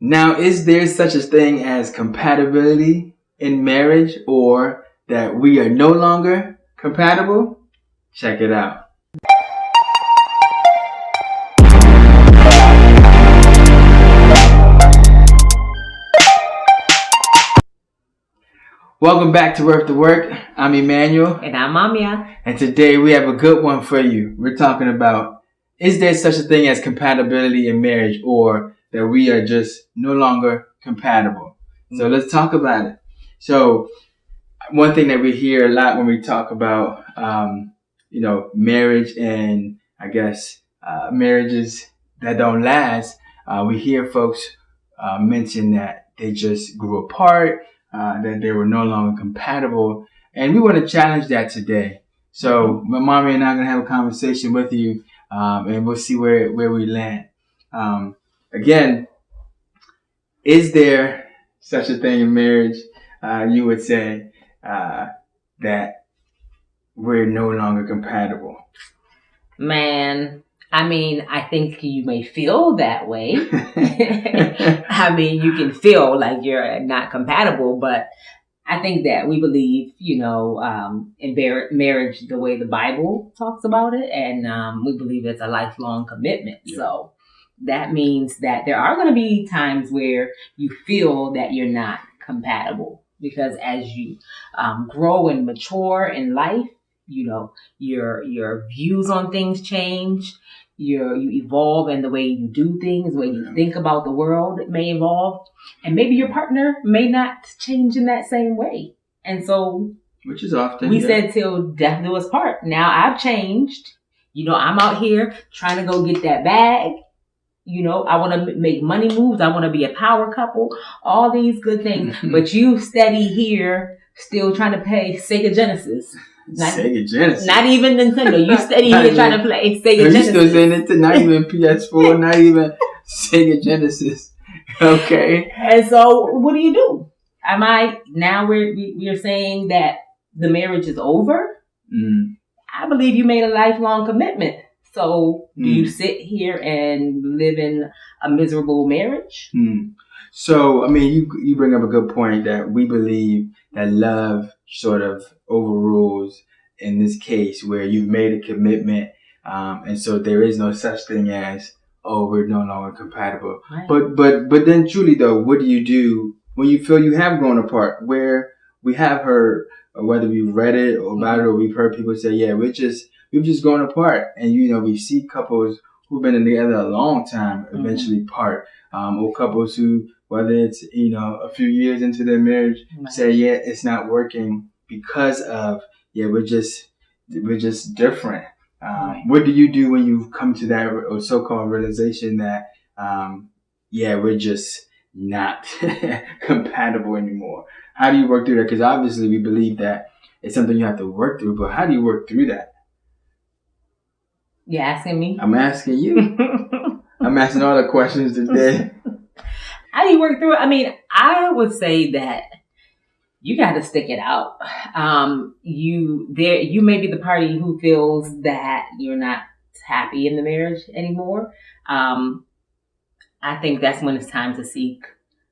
Now, is there such a thing as compatibility in marriage, or that we are no longer compatible? Check it out. Welcome back to Worth the Work. I'm Emmanuel. And I'm Amia. And today we have a good one for you. We're talking about, is there such a thing as compatibility in marriage, or that we are just no longer compatible? So let's talk about it. So one thing that we hear a lot when we talk about, marriage and I guess marriages that don't last, we hear folks mention that they just grew apart, that they were no longer compatible. And we want to challenge that today. So my mommy and I are going to have a conversation with you, and we'll see where we land. Again, is there such a thing in marriage, you would say, that we're no longer compatible? Man, I think you may feel that way. You can feel like you're not compatible, but I think that we believe, in marriage the way the Bible talks about it, and we believe it's a lifelong commitment. Yeah. So that means that there are going to be times where you feel that you're not compatible, because as you grow and mature in life, your views on things change. You evolve, and the way you do things, the way you think about the world may evolve, and maybe your partner may not change in that same way. And so, which is often we said till death do us part. Now I've changed. I'm out here trying to go get that bag. I want to make money moves. I want to be a power couple. All these good things, but you steady here, still trying to pay Sega Genesis. Sega Genesis. Not even Nintendo. You steady here trying to play Sega Genesis. You still saying it? Not even PS4, not even Sega Genesis. Okay. And so, what do you do? Now we're saying that the marriage is over? I believe you made a lifelong commitment. So, do you sit here and live in a miserable marriage? So, you bring up a good point that we believe that love sort of overrules in this case where you've made a commitment, and so there is no such thing as, we're no longer compatible. Right. But then truly though, what do you do when you feel you have grown apart? Where we have heard, whether we've read it or about it, or we've heard people say, yeah, we've just grown apart, and we see couples who've been together a long time eventually part, or couples who, whether it's a few years into their marriage, say, yeah, it's not working because of, we're just different. What do you do when you come to that so-called realization that we're just not compatible anymore? How do you work through that? Because obviously we believe that it's something you have to work through, but how do you work through that? You're asking me? I'm asking you. I'm asking all the questions today. How do you work through it? I would say that you got to stick it out. You may be the party who feels that you're not happy in the marriage anymore. I think that's when it's time to seek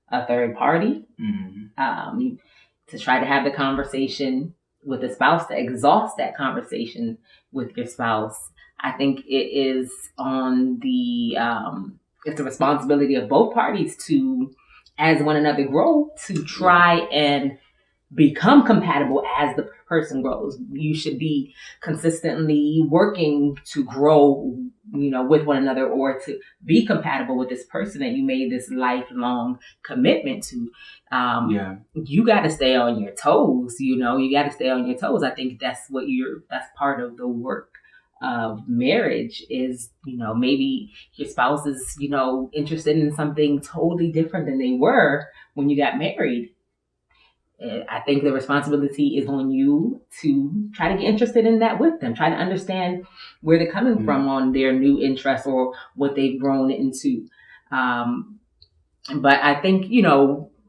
a third party, to try to have the conversation with the spouse, to exhaust that conversation with your spouse. I think it is on it's the responsibility of both parties to, as one another grow, to try and become compatible as the person grows. You should be consistently working to grow, with one another, or to be compatible with this person that you made this lifelong commitment to. You got to stay on your toes. You got to stay on your toes. I think that's part of the work of marriage is, maybe your spouse is, interested in something totally different than they were when you got married. I think the responsibility is on you to try to get interested in that with them. Try to understand where they're coming from on their new interests or what they've grown into. But I think,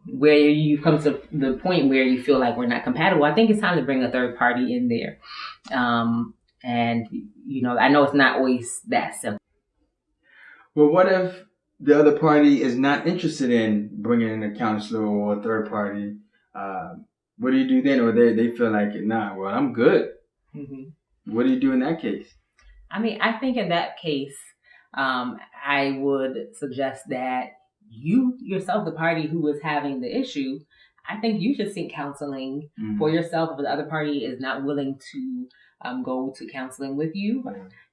where you come to the point where you feel like we're not compatible, I think it's time to bring a third party in there. And, I know it's not always that simple. Well, what if the other party is not interested in bringing in a counselor or a third party, uh, what do you do then? Or they feel like, nah, well, I'm good. Mm-hmm. What do you do in that case? I mean, I think in that case, I would suggest that you yourself, the party who is having the issue, I think you should seek counseling for yourself. If the other party is not willing to go to counseling with you,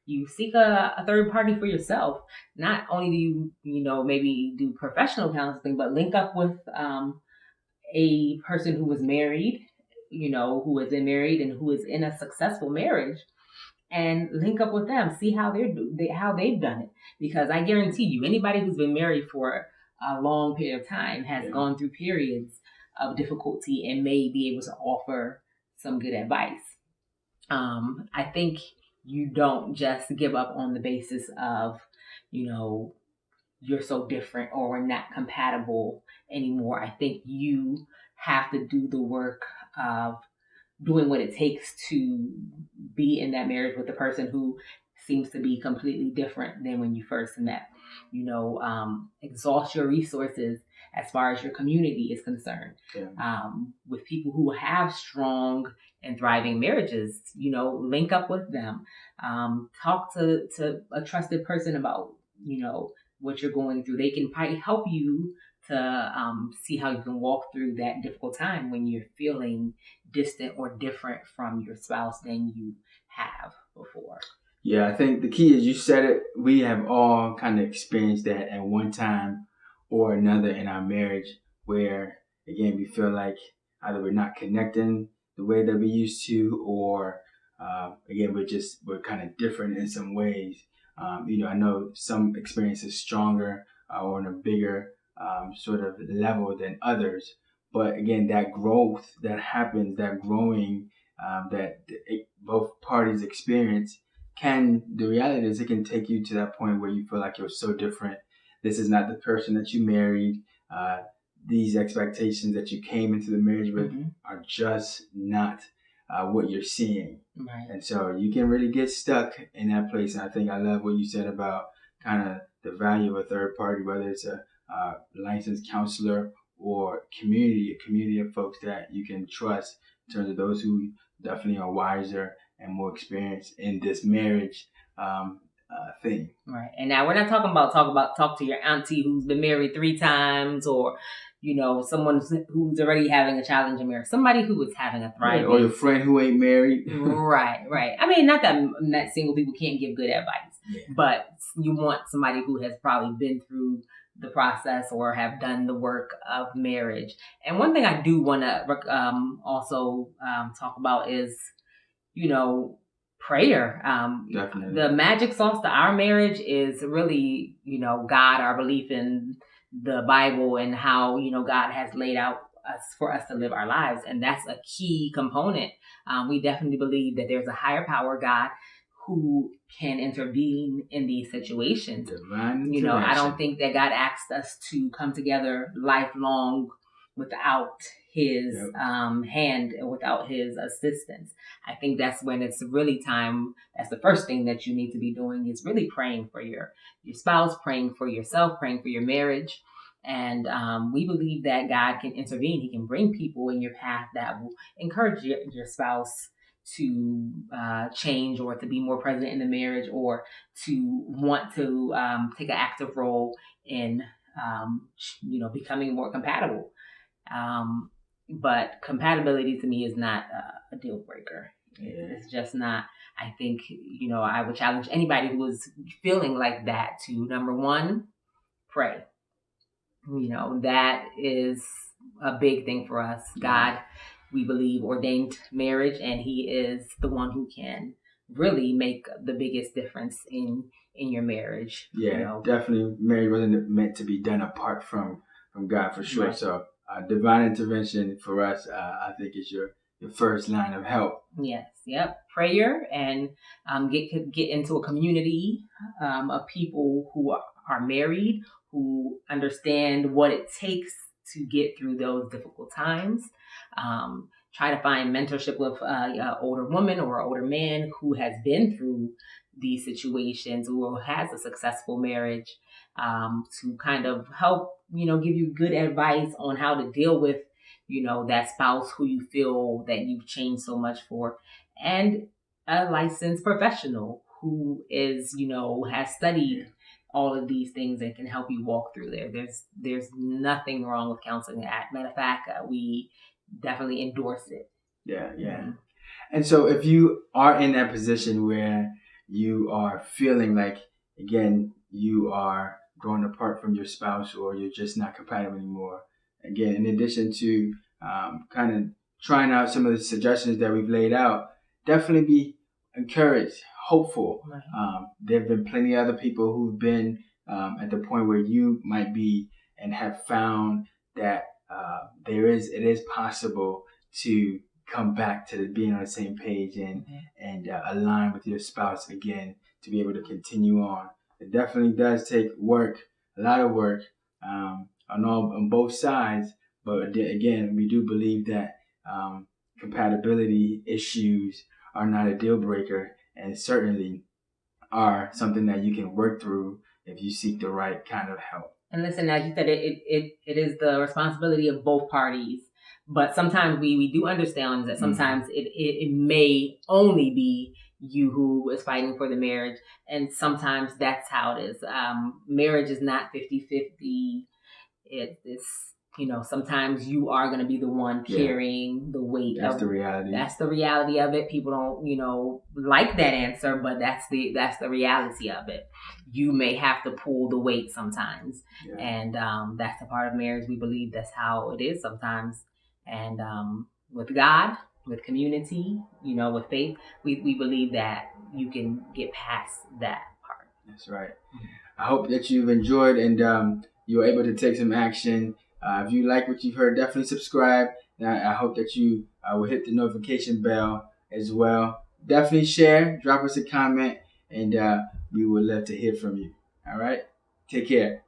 you seek a third party for yourself. Not only do you maybe do professional counseling, but link up with a person who was married, who has been married and who is in a successful marriage, and link up with them, see how how they've done it. Because I guarantee you, anybody who's been married for a long period of time has gone through periods of difficulty and may be able to offer some good advice. I think you don't just give up on the basis of, you're so different or we're not compatible anymore. I think you have to do the work of doing what it takes to be in that marriage with the person who seems to be completely different than when you first met. Exhaust your resources as far as your community is concerned. With people who have strong and thriving marriages, link up with them. Talk to a trusted person about, what you're going through. They can probably help you to see how you can walk through that difficult time when you're feeling distant or different from your spouse than you have before. Yeah, I think the key is, you said it, we have all kind of experienced that at one time or another in our marriage, where, again, we feel like either we're not connecting the way that we used to, or again, we're kind of different in some ways. I know some experiences stronger or on a bigger sort of level than others. But again, that growth that happens, that growing that both parties experience, the reality is, it can take you to that point where you feel like you're so different. This is not the person that you married. These expectations that you came into the marriage with are just not what you're seeing. Right. And so you can really get stuck in that place. And I think I love what you said about kind of the value of a third party, whether it's a licensed counselor or a community of folks that you can trust, in terms of those who definitely are wiser and more experienced in this marriage thing. Right. And now we're not talking about talk to your auntie who's been married 3 times, or someone who's already having a challenging marriage. Somebody who is having a thriving. Or your friend who ain't married. Right. I mean, not that single people can't give good advice, but you want somebody who has probably been through the process or have done the work of marriage. And one thing I do want to also talk about is, prayer. Definitely. The magic sauce to our marriage is really, God, our belief in the Bible and how, God has laid out for us to live our lives. And that's a key component. We definitely believe that there's a higher power, God, who can intervene in these situations. I don't think that God asked us to come together lifelong without his hand and without his assistance. I think that's when it's really time. That's the first thing that you need to be doing, is really praying for your spouse, praying for yourself, praying for your marriage. And we believe that God can intervene. He can bring people in your path that will encourage your spouse to change, or to be more present in the marriage, or to want to take an active role in becoming more compatible. But compatibility to me is not a deal breaker. It's just not. I think, I would challenge anybody who is feeling like that to, number one, pray. That is a big thing for us. God, we believe, ordained marriage, and he is the one who can really make the biggest difference in your marriage. Definitely. Marriage wasn't meant to be done apart from God, for sure. Right. So divine intervention for us, I think, is your first line of help. Yes. Yep. Prayer, and get into a community of people who are married, who understand what it takes to get through those difficult times. Try to find mentorship with an older woman or an older man who has been through these situations or has a successful marriage, to kind of help, give you good advice on how to deal with, that spouse who you feel that you've changed so much for, and a licensed professional who is, has studied all of these things and can help you walk through there. There's nothing wrong with counseling. Matter of fact, we definitely endorse it. Yeah. And so if you are in that position where you are feeling like, again, you are growing apart from your spouse or you're just not compatible anymore, again, in addition to kind of trying out some of the suggestions that we've laid out, definitely be encouraged, hopeful. Right. There have been plenty of other people who've been at the point where you might be and have found that it is possible to come back to being on the same page and align with your spouse again to be able to continue on. It definitely does take work, a lot of work on both sides. But again, we do believe that compatibility issues are not a deal breaker, and certainly are something that you can work through if you seek the right kind of help. And listen, as you said, it is the responsibility of both parties. But sometimes we do understand that sometimes it may only be you who is fighting for the marriage. And sometimes that's how it is. Marriage is not 50-50. It's, sometimes you are going to be the one carrying the weight. That's the reality. That's the reality of it. People don't, like that answer, but that's the reality of it. You may have to pull the weight sometimes. Yeah. And that's a part of marriage. We believe that's how it is sometimes. And with God, with community, with faith, we believe that you can get past that part. That's right. I hope that you've enjoyed and you were able to take some action. If you like what you've heard, definitely subscribe. And I hope that you will hit the notification bell as well. Definitely share, drop us a comment, and we would love to hear from you. All right? Take care.